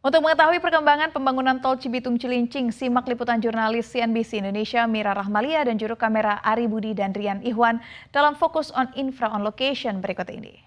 Untuk mengetahui perkembangan pembangunan tol Cibitung Cilincing, simak liputan jurnalis CNBC Indonesia Mira Rahmalia dan juru kamera Ari Budi dan Rian Ihwan dalam Fokus on Infra on Location berikut ini.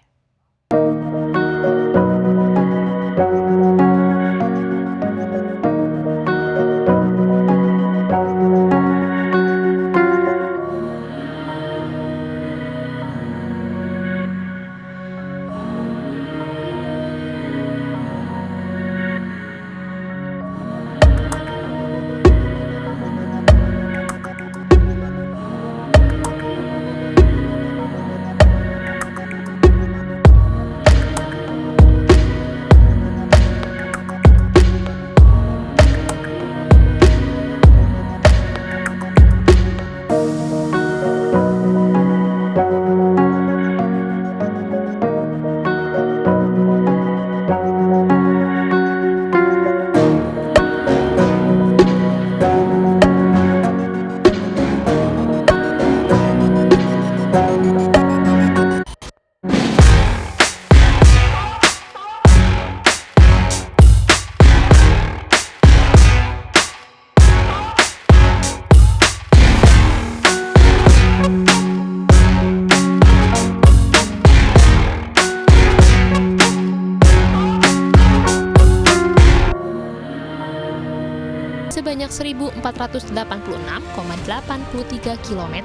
Sebanyak 1.486,83 km.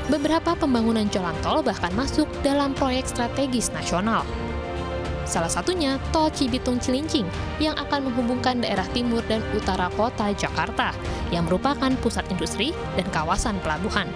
Beberapa pembangunan jalan tol bahkan masuk dalam proyek strategis nasional. Salah satunya Tol Cibitung Cilincing yang akan menghubungkan daerah timur dan utara kota Jakarta yang merupakan pusat industri dan kawasan pelabuhan.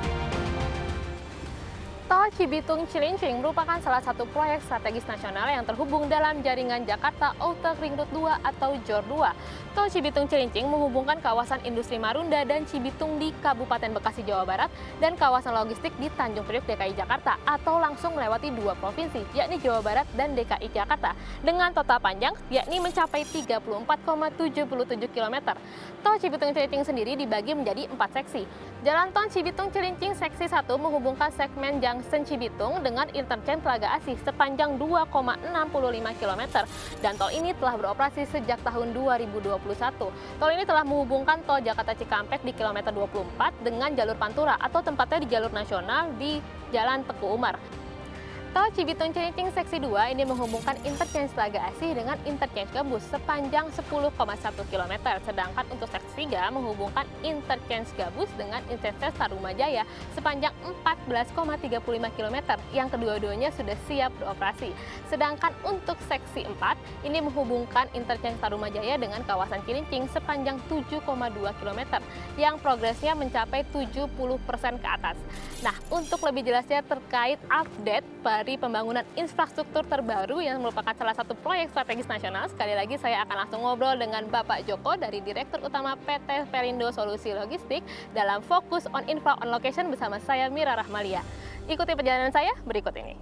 Tol Cibitung Cilincing merupakan salah satu proyek strategis nasional yang terhubung dalam jaringan Jakarta Outer Ring Road 2 atau JOR 2. Tol Cibitung Cilincing menghubungkan kawasan industri Marunda dan Cibitung di Kabupaten Bekasi, Jawa Barat dan kawasan logistik di Tanjung Priok, DKI Jakarta atau langsung melewati dua provinsi, yakni Jawa Barat dan DKI Jakarta dengan total panjang yakni mencapai 34,77 km. Tol Cibitung Cilincing sendiri dibagi menjadi 4 seksi. Jalan tol Cibitung Cilincing seksi 1 menghubungkan segmen Junction Cibitung dengan interchange Telaga Asih sepanjang 2,65 km dan tol ini telah beroperasi sejak tahun 2021. Tol ini telah menghubungkan tol Jakarta Cikampek di kilometer 24 dengan jalur Pantura atau tempatnya di jalur nasional di Jalan Teguh Umar. Tol Cibitung Cilincing seksi 2 ini menghubungkan interchange Telaga Asih dengan interchange Gabus sepanjang 10,1 km, sedangkan untuk seksi 3 menghubungkan interchange Gabus dengan interchange Tarumajaya sepanjang 14,35 km yang kedua-duanya sudah siap beroperasi. Sedangkan untuk seksi 4 ini menghubungkan interchange Tarumajaya dengan kawasan Cilincing sepanjang 7,2 km yang progresnya mencapai 70% ke atas. Nah, untuk lebih jelasnya terkait update dari pembangunan infrastruktur terbaru yang merupakan salah satu proyek strategis nasional, sekali lagi saya akan langsung ngobrol dengan Bapak Joko dari Direktur Utama PT Pelindo Solusi Logistik dalam Fokus on Infra on Location bersama saya Mira Rahmalia. Ikuti perjalanan saya berikut ini.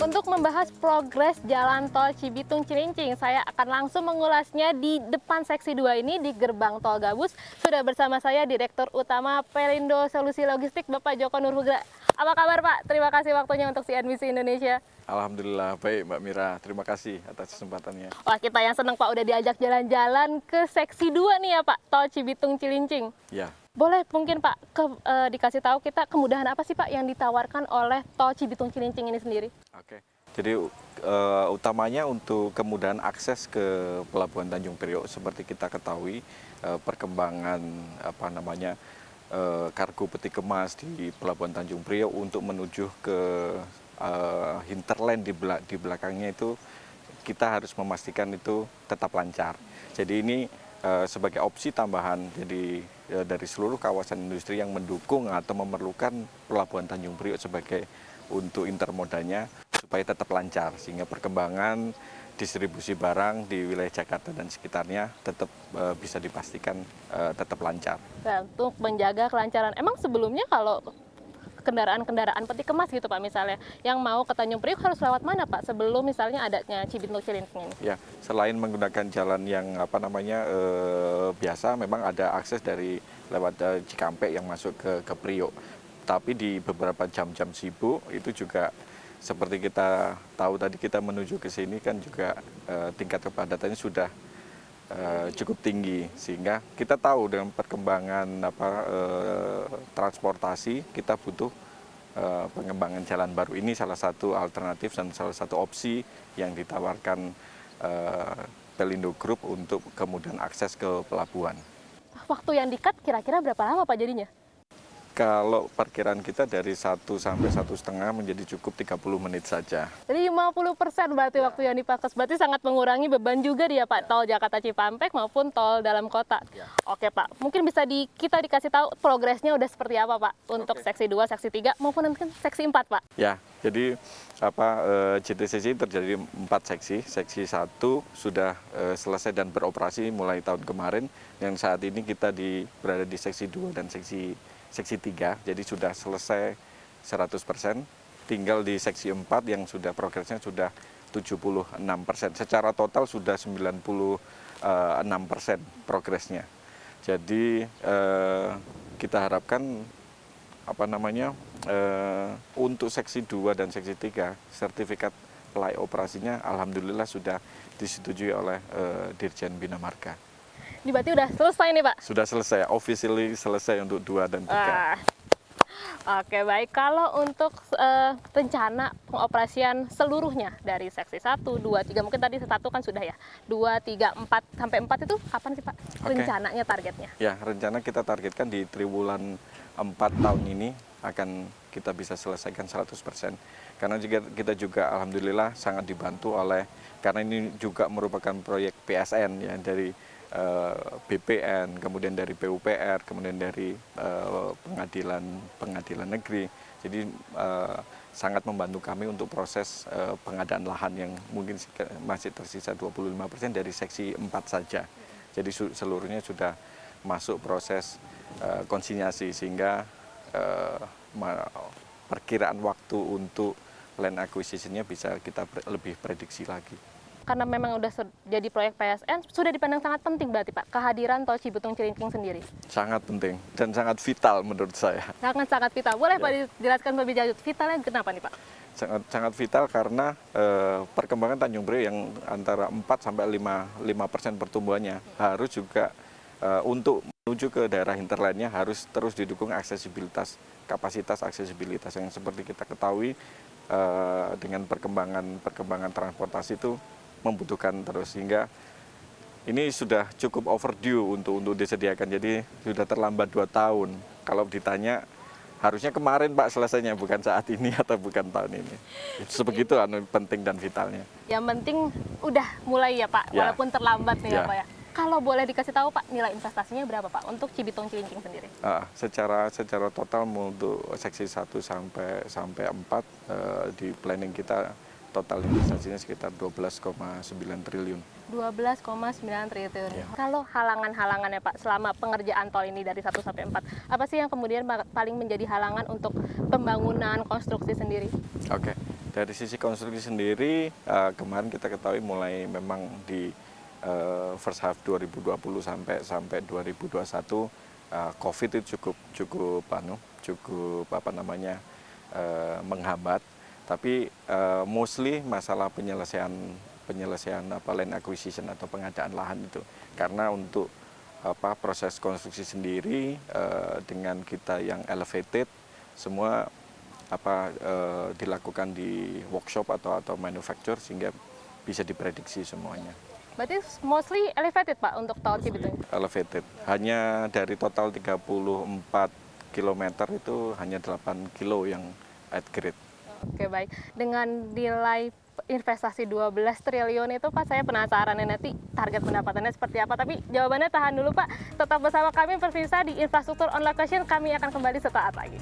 Untuk membahas progres jalan tol Cibitung Cilincing, saya akan langsung mengulasnya di depan seksi 2 ini di gerbang tol Gabus. Sudah bersama saya Direktur Utama Pelindo Solusi Logistik, Bapak Joko Nurhugra. Apa kabar Pak? Terima kasih waktunya untuk CNBC Indonesia. Alhamdulillah, baik Mbak Mira. Terima kasih atas kesempatannya. Wah, kita yang senang Pak udah diajak jalan-jalan ke seksi 2 nih ya Pak, tol Cibitung Cilincing. Ya. Boleh mungkin Pak dikasih tahu kita kemudahan apa sih Pak yang ditawarkan oleh tol Cibitung Cilincing ini sendiri? Oke. Jadi utamanya untuk kemudahan akses ke Pelabuhan Tanjung Priok, seperti kita ketahui perkembangan kargo peti kemas di Pelabuhan Tanjung Priok untuk menuju ke hinterland di belakangnya itu kita harus memastikan itu tetap lancar. Jadi ini sebagai opsi tambahan, jadi dari seluruh kawasan industri yang mendukung atau memerlukan Pelabuhan Tanjung Priok sebagai untuk intermodanya supaya tetap lancar, sehingga perkembangan distribusi barang di wilayah Jakarta dan sekitarnya tetap bisa dipastikan tetap lancar. Nah, untuk menjaga kelancaran, emang sebelumnya kalau kendaraan-kendaraan peti kemas gitu Pak misalnya, yang mau ke Tanjung Priok harus lewat mana Pak sebelum misalnya adanya Cibitung Cilincing ini? Ya, selain menggunakan jalan yang biasa, memang ada akses dari lewat Cikampek yang masuk ke Priok. Tapi di beberapa jam-jam sibuk itu juga seperti kita tahu tadi kita menuju ke sini kan juga tingkat kepadatannya sudah cukup tinggi, sehingga kita tahu dengan perkembangan transportasi kita butuh pengembangan jalan baru. Ini salah satu alternatif dan salah satu opsi yang ditawarkan Pelindo Group untuk kemudian akses ke pelabuhan. Waktu yang di-cut kira-kira berapa lama Pak jadinya? Kalau perkiraan kita dari 1 sampai 1,5 menjadi cukup 30 menit saja. Jadi 50% berarti waktu yang dipangkas, berarti sangat mengurangi beban juga dia Pak, tol Jakarta Cikampek maupun tol dalam kota. Ya. Oke Pak, mungkin bisa kita dikasih tahu progresnya udah seperti apa Pak untuk seksi 2, seksi 3 maupun nanti seksi 4 Pak? Ya, jadi JTCC terjadi 4 seksi. Seksi 1 sudah selesai dan beroperasi mulai tahun kemarin, yang saat ini kita berada di seksi 2 dan seksi 3, jadi sudah selesai 100%, tinggal di seksi 4 yang sudah progresnya sudah 76%. Secara total sudah 96% progresnya. Jadi kita harapkan untuk seksi 2 dan seksi 3 sertifikat layak operasinya alhamdulillah sudah disetujui oleh Dirjen Bina Marga. Ini berarti udah selesai nih Pak? Sudah selesai, officially selesai untuk 2 dan 3. Oke baik, kalau untuk rencana pengoperasian seluruhnya dari seksi 1, 2, 3, mungkin tadi 1 kan sudah ya, 2, 3, 4, sampai 4 itu kapan sih Pak rencananya targetnya? Ya, rencana kita targetkan di triwulan 4 tahun ini akan kita bisa selesaikan 100%. Karena kita juga alhamdulillah sangat dibantu karena ini juga merupakan proyek PSN ya, dari BPN, kemudian dari PUPR, kemudian dari pengadilan negeri. Jadi sangat membantu kami untuk proses pengadaan lahan yang mungkin masih tersisa 25% dari seksi 4 saja. Jadi seluruhnya sudah masuk proses konsinyasi, sehingga perkiraan waktu untuk land acquisition-nya bisa kita lebih prediksi lagi. Karena memang udah jadi proyek PSN, sudah dipandang sangat penting berarti Pak, kehadiran tol Cibitung Cilincing sendiri? Sangat penting dan sangat vital menurut saya. Sangat vital. Boleh Pak dijelaskan lebih lanjut, vitalnya kenapa nih Pak? Sangat vital karena perkembangan Tanjung Priok yang antara 4 sampai 5% pertumbuhannya harus juga untuk menuju ke daerah hinterlandnya harus terus didukung aksesibilitas, kapasitas aksesibilitas yang seperti kita ketahui dengan perkembangan transportasi itu membutuhkan terus, sehingga ini sudah cukup overdue untuk disediakan. Jadi sudah terlambat 2 tahun. Kalau ditanya harusnya kemarin Pak selesainya, bukan saat ini atau bukan tahun ini. Sebegitu penting dan vitalnya. Yang penting udah mulai ya Pak, walaupun terlambat nih ya Pak ya. Kalau boleh dikasih tahu Pak, nilai investasinya berapa Pak untuk Cibitung Cilincing sendiri? Secara total untuk seksi 1 sampai 4 di planning kita total investasinya sekitar 12,9 triliun. 12,9 triliun. Ya. Kalau halangan-halangannya Pak selama pengerjaan tol ini dari 1 sampai 4, apa sih yang kemudian paling menjadi halangan untuk pembangunan konstruksi sendiri? Oke, dari sisi konstruksi sendiri kemarin kita ketahui mulai memang di first half 2020 sampai 2021 COVID itu cukup menghambat. Tapi mostly masalah penyelesaian land acquisition atau pengadaan lahan itu, karena untuk proses konstruksi sendiri dengan kita yang elevated semua dilakukan di workshop atau manufacture, sehingga bisa diprediksi semuanya. Berarti mostly elevated Pak untuk tol Cibitung? Elevated, hanya dari total 34 km itu hanya 8 kilo yang at grade. Oke baik, dengan nilai investasi 12 triliun itu Pak, saya penasaran nanti target pendapatannya seperti apa. Tapi jawabannya tahan dulu Pak, tetap bersama kami Pervisa di Infrastruktur On Location, kami akan kembali sesaat lagi.